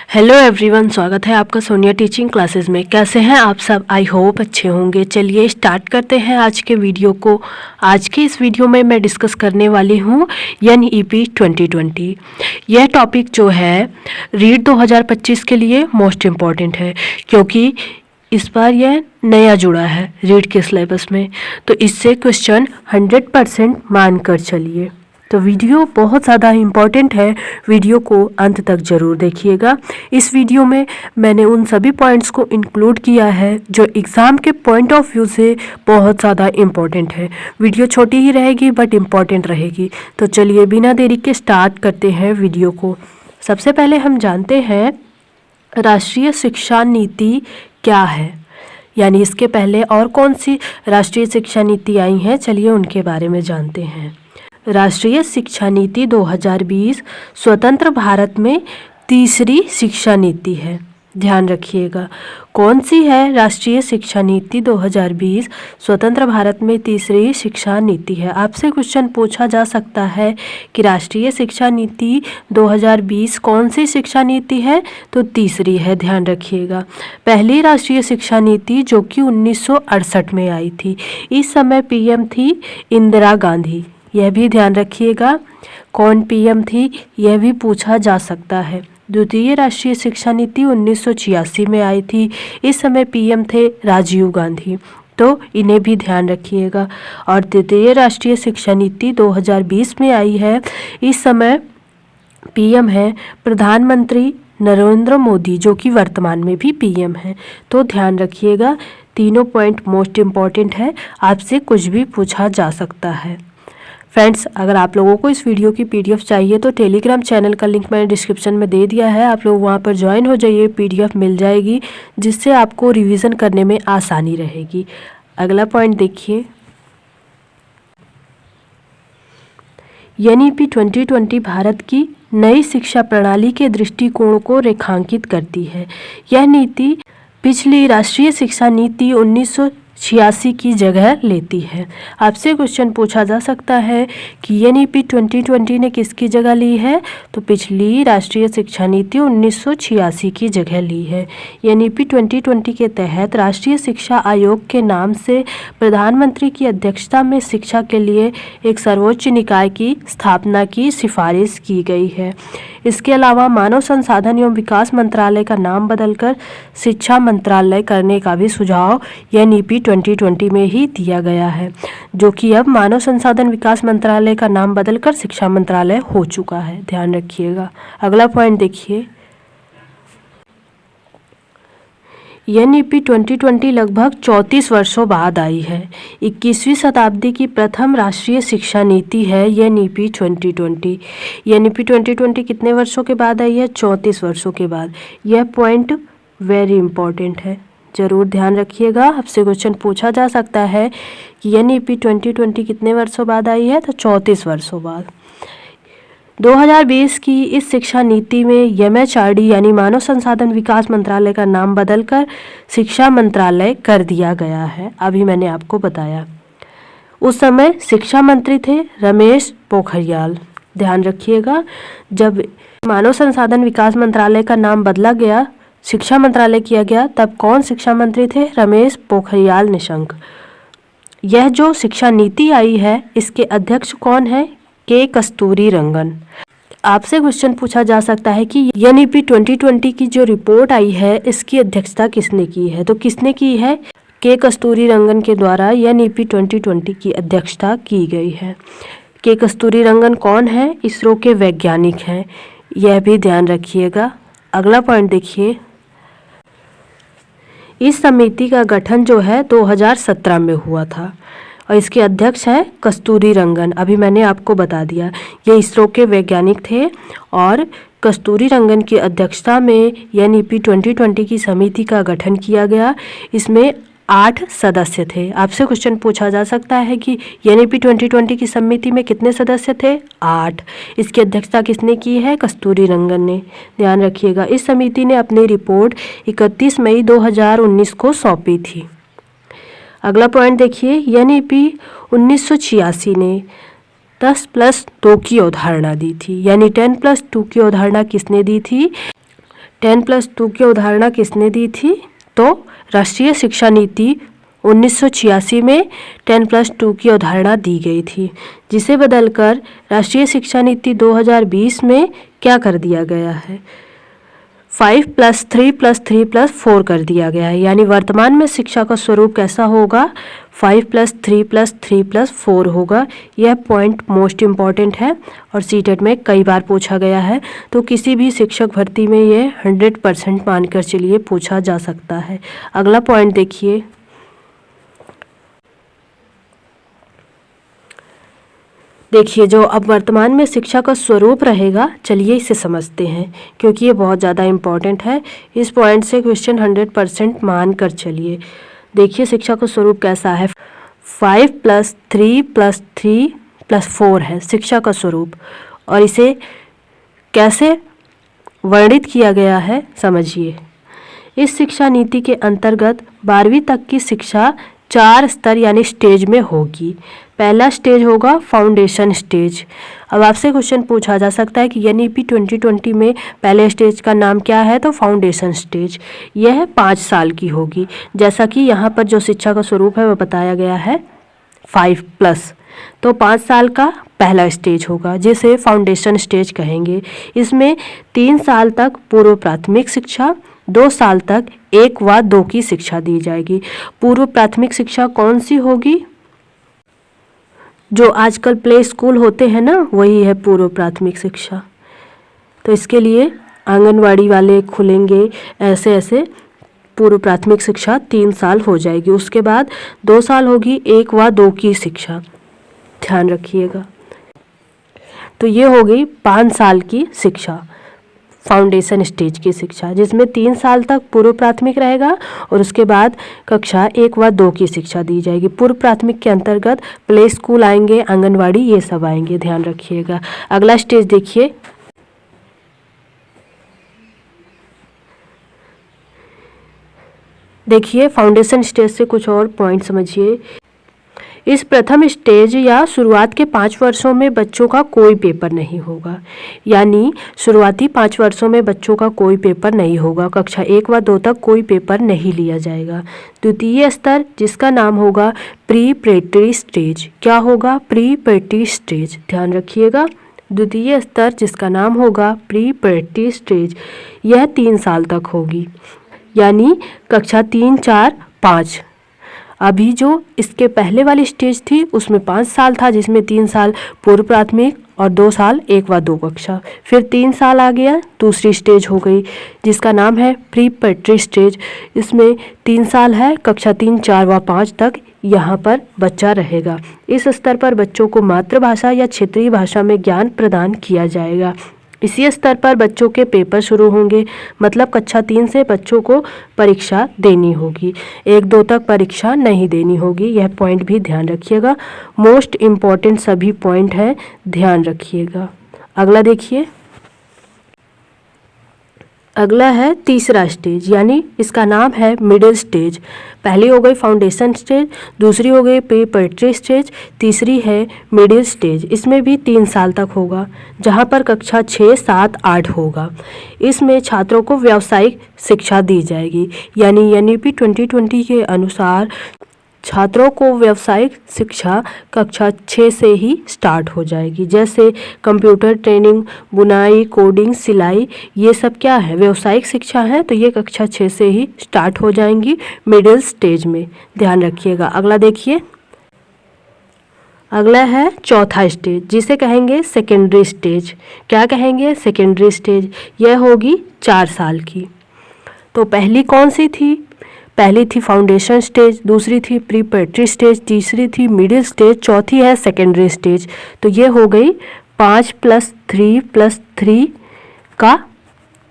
Hello everyone, स्वागत है आपका सोनिया टीचिंग क्लासेस में। कैसे हैं आप सब? आई होप अच्छे होंगे। चलिए स्टार्ट करते हैं आज के वीडियो को। आज के इस वीडियो में मैं डिस्कस करने वाली हूँ NEP 2020। यह टॉपिक जो है रीड 2025 के लिए मोस्ट इम्पॉर्टेंट है, क्योंकि इस बार यह नया जुड़ा है रीड के सिलेबस में, तो इससे क्वेश्चन 100% मान कर चलिए। तो वीडियो बहुत ज़्यादा इम्पॉर्टेंट है, वीडियो को अंत तक ज़रूर देखिएगा। इस वीडियो में मैंने उन सभी पॉइंट्स को इंक्लूड किया है जो एग्ज़ाम के पॉइंट ऑफ व्यू से बहुत ज़्यादा इम्पॉर्टेंट है। वीडियो छोटी ही रहेगी बट इम्पॉर्टेंट रहेगी। तो चलिए बिना देरी के स्टार्ट करते हैं वीडियो को। सबसे पहले हम जानते हैं राष्ट्रीय शिक्षा नीति क्या है, यानी इसके पहले और कौन सी राष्ट्रीय शिक्षा नीति आई हैं, चलिए उनके बारे में जानते हैं। राष्ट्रीय शिक्षा नीति 2020 स्वतंत्र भारत में तीसरी शिक्षा नीति है। ध्यान रखिएगा, कौन सी है राष्ट्रीय शिक्षा नीति 2020 स्वतंत्र भारत में तीसरी शिक्षा नीति है। आपसे क्वेश्चन पूछा जा सकता है कि राष्ट्रीय शिक्षा नीति 2020 कौन सी शिक्षा नीति है, तो तीसरी है। ध्यान रखिएगा, पहली राष्ट्रीय शिक्षा नीति जो कि 1968 में आई थी, इस समय PM थी इंदिरा गांधी। यह भी ध्यान रखिएगा, कौन PM थी यह भी पूछा जा सकता है। द्वितीय राष्ट्रीय शिक्षा नीति 1986 में आई थी, इस समय PM थे राजीव गांधी, तो इन्हें भी ध्यान रखिएगा। और तृतीय राष्ट्रीय शिक्षा नीति 2020 में आई है, इस समय PM है प्रधानमंत्री नरेंद्र मोदी, जो कि वर्तमान में भी PM है। तो ध्यान रखिएगा, तीनों पॉइंट मोस्ट इम्पॉर्टेंट है, आपसे कुछ भी पूछा जा सकता है। फ्रेंड्स, अगर आप लोगों को इस वीडियो की PDF चाहिए तो टेलीग्राम चैनल का लिंक मैंने डिस्क्रिप्शन में दे दिया है, आप लोग वहां पर ज्वाइन हो जाइए, PDF मिल जाएगी, जिससे आपको रिवीजन करने में आसानी रहेगी। अगला पॉइंट देखिए, NEP 2020 भारत की नई शिक्षा प्रणाली के दृष्टिकोण को रेखांकित करती है। यह नीति पिछली राष्ट्रीय शिक्षा नीति 1986 की जगह लेती है। आपसे क्वेश्चन पूछा जा सकता है कि NEP 2020 ने किसकी जगह ली है, तो पिछली राष्ट्रीय शिक्षा नीति 1986 की जगह ली है। NEP 2020 के तहत राष्ट्रीय शिक्षा आयोग के नाम से प्रधानमंत्री की अध्यक्षता में शिक्षा के लिए एक सर्वोच्च निकाय की स्थापना की सिफारिश की गई है। इसके अलावा मानव संसाधन एवं विकास मंत्रालय का नाम बदलकर शिक्षा मंत्रालय करने का भी सुझाव NEP 2020 में ही दिया गया है, जो कि अब मानव संसाधन विकास मंत्रालय का नाम बदलकर शिक्षा मंत्रालय हो चुका है। ध्यान रखिएगा। अगला पॉइंट देखिए, NEP 2020 लगभग 34 वर्षों बाद आई है। 21वीं शताब्दी की प्रथम राष्ट्रीय शिक्षा नीति है NEP 2020। NEP 2020 कितने वर्षों के बाद आई है? 34 वर्षों के बाद। यह पॉइंट वेरी इंपॉर्टेंट है, ज़रूर ध्यान रखिएगा। आपसे क्वेश्चन पूछा जा सकता है कि NEP 2020 कितने वर्षों बाद आई है, तो 34 वर्षों बाद। 2020 की इस शिक्षा नीति में MHRD यानी मानव संसाधन विकास मंत्रालय का नाम बदलकर शिक्षा मंत्रालय कर दिया गया है। अभी मैंने आपको बताया, उस समय शिक्षा मंत्री थे रमेश पोखरियाल। ध्यान रखिएगा, जब मानव संसाधन विकास मंत्रालय का नाम बदला गया, शिक्षा मंत्रालय किया गया, तब कौन शिक्षा मंत्री थे? रमेश पोखरियाल निशंक। यह जो शिक्षा नीति आई है, इसके अध्यक्ष कौन है? के कस्तूरी रंगन। आपसे क्वेश्चन पूछा जा सकता है कि NEP 2020 की जो रिपोर्ट आई है, इसकी अध्यक्षता किसने की है, तो किसने की है? के कस्तूरी रंगन के द्वारा NEP 2020 की अध्यक्षता की गई है। के कस्तूरी रंगन कौन है? इसरो के वैज्ञानिक हैं, यह भी ध्यान रखिएगा। अगला पॉइंट देखिए, इस समिति का गठन जो है 2017 में हुआ था और इसके अध्यक्ष हैं कस्तूरी रंगन। अभी मैंने आपको बता दिया, ये इसरो के वैज्ञानिक थे और कस्तूरी रंगन की अध्यक्षता में NEP 2020 की समिति का गठन किया गया। इसमें 8 सदस्य थे। आपसे क्वेश्चन पूछा जा सकता है कि NEP 2020 की समिति में कितने सदस्य थे? 8। इसकी अध्यक्षता किसने की है? कस्तूरी रंगन ने। ध्यान रखिएगा, इस समिति ने अपनी रिपोर्ट 31 मई 2019 को सौंपी थी। अगला पॉइंट देखिए, NEP 1986 ने 10+2 की अवधारणा दी थी, यानी 10+2 की अवधारणा किसने दी थी? 10+2 की अवधारणा किसने दी थी? तो राष्ट्रीय शिक्षा नीति 1986 में 10+2 की अवधारणा दी गई थी, जिसे बदलकर राष्ट्रीय शिक्षा नीति 2020 में क्या कर दिया गया है? 5+3+3+4 कर दिया गया है। यानी वर्तमान में शिक्षा का स्वरूप कैसा होगा? 5+3+3+4 होगा। यह पॉइंट मोस्ट इम्पॉर्टेंट है और सीटेट में कई बार पूछा गया है, तो किसी भी शिक्षक भर्ती में ये 100% मानकर चलिए पूछा जा सकता है। अगला पॉइंट देखिए, जो अब वर्तमान में शिक्षा का स्वरूप रहेगा, चलिए इसे समझते हैं क्योंकि ये बहुत ज़्यादा इम्पॉर्टेंट है। इस पॉइंट से क्वेश्चन 100% मान कर चलिए। देखिए शिक्षा का स्वरूप कैसा है। 5+3+3+4 है शिक्षा का स्वरूप, और इसे कैसे वर्णित किया गया है समझिए। इस शिक्षा नीति के अंतर्गत 12वीं तक की शिक्षा 4 स्तर यानी स्टेज में होगी। पहला स्टेज होगा फाउंडेशन स्टेज। अब आपसे क्वेश्चन पूछा जा सकता है कि एनईपी 2020 में पहले स्टेज का नाम क्या है? तो फाउंडेशन स्टेज। यह 5 साल की होगी, जैसा कि यहाँ पर जो शिक्षा का स्वरूप है वह बताया गया है 5+। तो 5 साल का पहला स्टेज होगा जिसे फाउंडेशन स्टेज कहेंगे। इसमें 3 साल तक पूर्व प्राथमिक शिक्षा, 2 साल तक 1 व 2 की शिक्षा दी जाएगी। पूर्व प्राथमिक शिक्षा कौन सी होगी? जो आजकल प्ले स्कूल होते हैं ना, वही है पूर्व प्राथमिक शिक्षा। तो इसके लिए आंगनवाड़ी वाले खुलेंगे, ऐसे ऐसे पूर्व प्राथमिक शिक्षा 3 साल हो जाएगी। उसके बाद 2 साल होगी 1 व 2 की शिक्षा, ध्यान रखिएगा। तो ये हो गई 5 साल की शिक्षा, फाउंडेशन स्टेज की शिक्षा, जिसमें 3 साल तक पूर्व प्राथमिक रहेगा और उसके बाद कक्षा 1 व 2 की शिक्षा दी जाएगी। पूर्व प्राथमिक के अंतर्गत प्ले स्कूल आएंगे, आंगनवाड़ी, ये सब आएंगे, ध्यान रखिएगा। अगला स्टेज देखिए फाउंडेशन स्टेज से कुछ और पॉइंट समझिए। इस प्रथम स्टेज या शुरुआत के 5 वर्षों में बच्चों का कोई पेपर नहीं होगा। यानी शुरुआती 5 वर्षों में बच्चों का कोई पेपर नहीं होगा। कक्षा 1 व 2 तक कोई पेपर नहीं लिया जाएगा। द्वितीय स्तर जिसका नाम होगा प्री प्रेटरी स्टेज। क्या होगा? प्री प्रेटरी स्टेज, ध्यान रखिएगा। द्वितीय स्तर जिसका नाम होगा प्री प्रेटरी स्टेज, यह 3 साल तक होगी, यानी कक्षा 3, 4, 5। अभी जो इसके पहले वाली स्टेज थी उसमें 5 साल था, जिसमें 3 साल पूर्व प्राथमिक और 2 साल 1 व 2 कक्षा। फिर 3 साल आ गया, दूसरी स्टेज हो गई जिसका नाम है प्री प्रेटरी स्टेज। इसमें 3 साल है, कक्षा 3, 4 व 5 तक यहाँ पर बच्चा रहेगा। इस स्तर पर बच्चों को मातृभाषा या क्षेत्रीय भाषा में ज्ञान प्रदान किया जाएगा। इसी स्तर पर बच्चों के पेपर शुरू होंगे, मतलब कक्षा 3 से बच्चों को परीक्षा देनी होगी। 1, 2 तक परीक्षा नहीं देनी होगी। यह पॉइंट भी ध्यान रखिएगा। मोस्ट इम्पॉर्टेंट सभी पॉइंट हैं, ध्यान रखिएगा। अगला देखिए, अगला है तीसरा स्टेज, यानी इसका नाम है मिडिल स्टेज। पहली हो गई फाउंडेशन स्टेज, दूसरी हो गई प्री प्रेटरी स्टेज, तीसरी है मिडिल स्टेज। इसमें भी 3 साल तक होगा, जहां पर कक्षा 6, 7, 8 होगा। इसमें छात्रों को व्यावसायिक शिक्षा दी जाएगी, यानी एनईपी 2020 के अनुसार छात्रों को व्यावसायिक शिक्षा कक्षा 6 से ही स्टार्ट हो जाएगी। जैसे कंप्यूटर ट्रेनिंग, बुनाई, कोडिंग, सिलाई, ये सब क्या है? व्यावसायिक शिक्षा है, तो ये कक्षा 6 से ही स्टार्ट हो जाएंगी मिडिल स्टेज में, ध्यान रखिएगा। अगला देखिए, अगला है चौथा स्टेज, जिसे कहेंगे सेकेंडरी स्टेज। क्या कहेंगे? Secondary stage. यह होगी 4 साल की। तो पहली कौन सी थी? पहली थी फाउंडेशन स्टेज, दूसरी थी प्री प्रेटरी स्टेज, तीसरी थी मिडिल स्टेज, चौथी है सेकेंडरी स्टेज। तो ये हो गई 5+3+3 का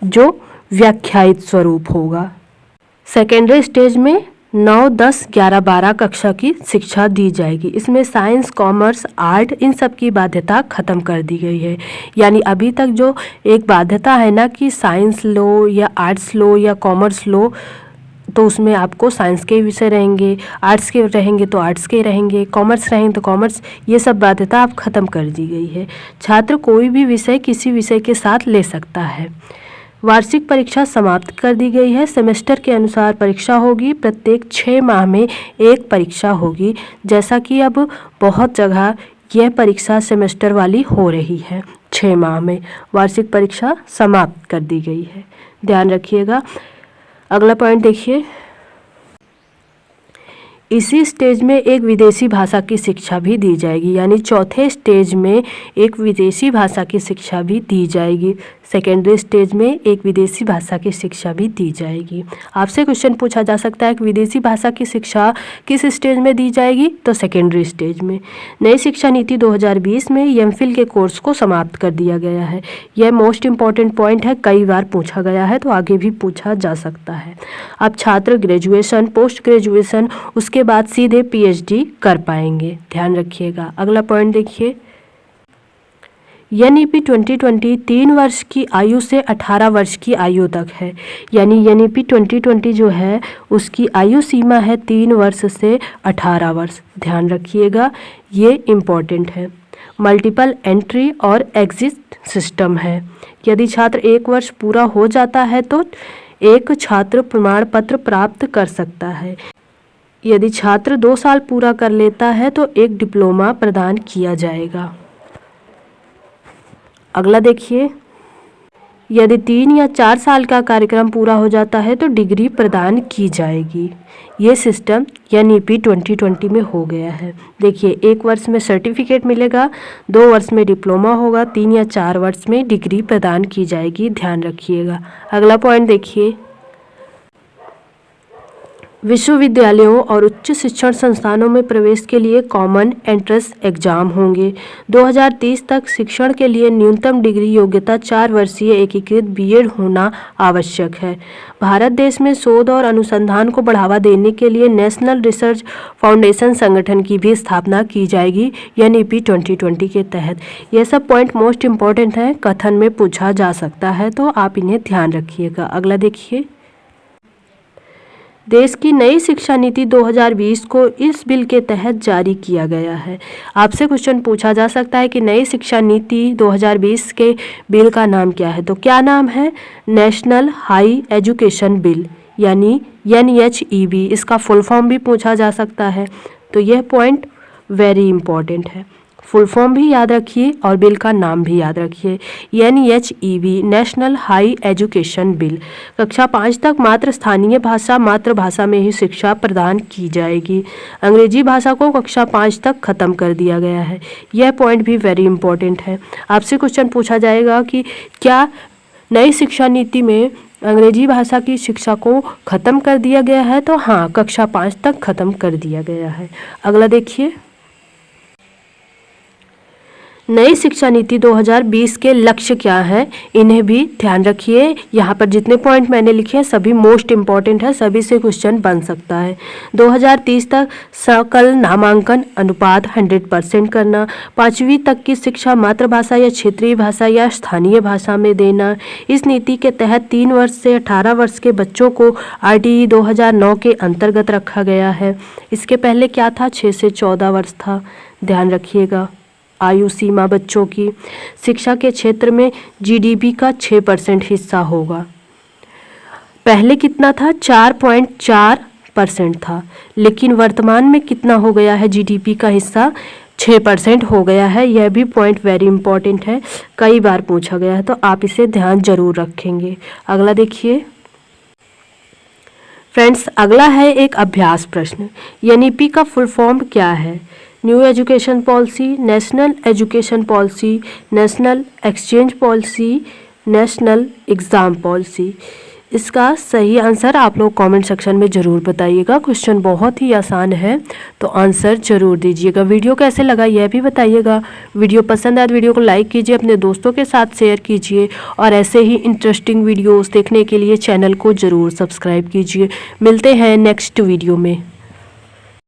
जो व्याख्यायित स्वरूप होगा। सेकेंडरी स्टेज में 9, 10, 11, 12 कक्षा की शिक्षा दी जाएगी। इसमें साइंस, कॉमर्स, आर्ट, इन सब की बाध्यता खत्म कर दी गई है। यानी अभी तक जो एक बाध्यता है ना कि साइंस लो या आर्ट्स लो या कॉमर्स लो, तो उसमें आपको साइंस के विषय रहेंगे, आर्ट्स के रहेंगे तो आर्ट्स के रहेंगे, कॉमर्स रहेंगे तो कॉमर्स, ये सब बाध्यता अब खत्म कर दी गई है। छात्र कोई भी विषय किसी विषय के साथ ले सकता है। वार्षिक परीक्षा समाप्त कर दी गई है। सेमेस्टर के अनुसार परीक्षा होगी, प्रत्येक 6 माह में एक परीक्षा होगी। जैसा कि अब बहुत जगह यह परीक्षा सेमेस्टर वाली हो रही है, 6 माह में वार्षिक परीक्षा समाप्त कर दी गई है, ध्यान रखिएगा। अगला पॉइंट देखिए, इसी स्टेज में एक विदेशी भाषा की शिक्षा भी दी जाएगी, यानी चौथे स्टेज में एक विदेशी भाषा की शिक्षा भी दी जाएगी। सेकेंडरी स्टेज में एक विदेशी भाषा की शिक्षा भी दी जाएगी। आपसे क्वेश्चन पूछा जा सकता है कि विदेशी भाषा की शिक्षा किस स्टेज में दी जाएगी, तो सेकेंडरी स्टेज में। नई शिक्षा नीति 2020 में एमफिल के कोर्स को समाप्त कर दिया गया है। यह मोस्ट इम्पॉर्टेंट पॉइंट है, कई बार पूछा गया है, तो आगे भी पूछा जा सकता है। अब छात्र ग्रेजुएशन, पोस्ट ग्रेजुएशन, उसके बाद सीधे पीएचडी कर पाएंगे, ध्यान रखिएगा। अगला पॉइंट देखिए, एनईपी 2020 3 वर्ष की आयु से 18 वर्ष की आयु तक है, यानी एनईपी 2020 जो है उसकी आयु सीमा है 3 वर्ष से 18 वर्ष, ध्यान रखिएगा, ये इम्पॉर्टेंट है। मल्टीपल एंट्री और एग्जिट सिस्टम है। यदि छात्र 1 वर्ष पूरा हो जाता है तो एक छात्र प्रमाण पत्र प्राप्त कर सकता है। यदि छात्र 2 साल पूरा कर लेता है तो एक डिप्लोमा प्रदान किया जाएगा। अगला देखिए, यदि 3 या 4 साल का कार्यक्रम पूरा हो जाता है तो डिग्री प्रदान की जाएगी। ये सिस्टम एनईपी 2020 में हो गया है। देखिए, 1 वर्ष में सर्टिफिकेट मिलेगा, 2 वर्ष में डिप्लोमा होगा, 3 या 4 वर्ष में डिग्री प्रदान की जाएगी, ध्यान रखिएगा। अगला पॉइंट देखिए, विश्वविद्यालयों और उच्च शिक्षण संस्थानों में प्रवेश के लिए कॉमन एंट्रेंस एग्जाम होंगे। 2030 तक शिक्षण के लिए न्यूनतम डिग्री योग्यता 4 वर्षीय एकीकृत बीएड होना आवश्यक है। भारत देश में शोध और अनुसंधान को बढ़ावा देने के लिए नेशनल रिसर्च फाउंडेशन संगठन की भी स्थापना की जाएगी एनईपी 2020 के तहत। ये सब पॉइंट मोस्ट इम्पॉर्टेंट है, कथन में पूछा जा सकता है, तो आप इन्हें ध्यान रखिएगा। अगला देखिए, देश की नई शिक्षा नीति 2020 को इस बिल के तहत जारी किया गया है। आपसे क्वेश्चन पूछा जा सकता है कि नई शिक्षा नीति 2020 के बिल का नाम क्या है, तो क्या नाम है? नेशनल हाई एजुकेशन बिल, यानी NHEB। इसका फुल फॉर्म भी पूछा जा सकता है, तो यह पॉइंट वेरी इंपॉर्टेंट है। फुल फॉर्म भी याद रखिए और बिल का नाम भी याद रखिए, NHEB, national high education bill. कक्षा 5 तक मात्र स्थानीय भाषा, मातृभाषा में ही शिक्षा प्रदान की जाएगी। अंग्रेजी भाषा को कक्षा 5 तक खत्म कर दिया गया है। यह पॉइंट भी वेरी इंपॉर्टेंट है। आपसे क्वेश्चन पूछा जाएगा कि क्या नई शिक्षा नीति में अंग्रेजी भाषा की शिक्षा को खत्म कर दिया गया है, तो हाँ, कक्षा 5 तक खत्म कर दिया गया है। अगला देखिए, नई शिक्षा नीति 2020 के लक्ष्य क्या हैं, इन्हें भी ध्यान रखिए। यहाँ पर जितने पॉइंट मैंने लिखे हैं सभी मोस्ट इम्पॉर्टेंट है, सभी से क्वेश्चन बन सकता है। 2030 तक सकल नामांकन अनुपात 100% करना, 5वीं तक की शिक्षा मातृभाषा या क्षेत्रीय भाषा या स्थानीय भाषा में देना। इस नीति के तहत 3 वर्ष से 18 वर्ष के बच्चों को RTE 2009 के अंतर्गत रखा गया है। इसके पहले क्या था, 6 से 14 वर्ष था, ध्यान रखिएगा। आयु सीमा बच्चों की। शिक्षा के क्षेत्र में GDP का 6% हिस्सा होगा। पहले कितना था, 4.4% था, लेकिन वर्तमान में कितना हो गया है, GDP का हिस्सा 6% हो गया है। यह भी पॉइंट वेरी इंपॉर्टेंट है, कई बार पूछा गया है, तो आप इसे ध्यान जरूर रखेंगे। अगला देखिए फ्रेंड्स, अगला है एक अभ्यास प्रश्न। NEP का फुल फॉर्म क्या है? New education policy, national education policy, national exchange policy, national exam policy. इसका सही आंसर आप लोग कमेंट सेक्शन में ज़रूर बताइएगा। क्वेश्चन बहुत ही आसान है, तो आंसर ज़रूर दीजिएगा। वीडियो कैसे लगा यह भी बताइएगा। वीडियो पसंद आए तो वीडियो को लाइक कीजिए, अपने दोस्तों के साथ शेयर कीजिए, और ऐसे ही इंटरेस्टिंग वीडियोस देखने के लिए चैनल को ज़रूर सब्सक्राइब कीजिए। मिलते हैं नेक्स्ट वीडियो में।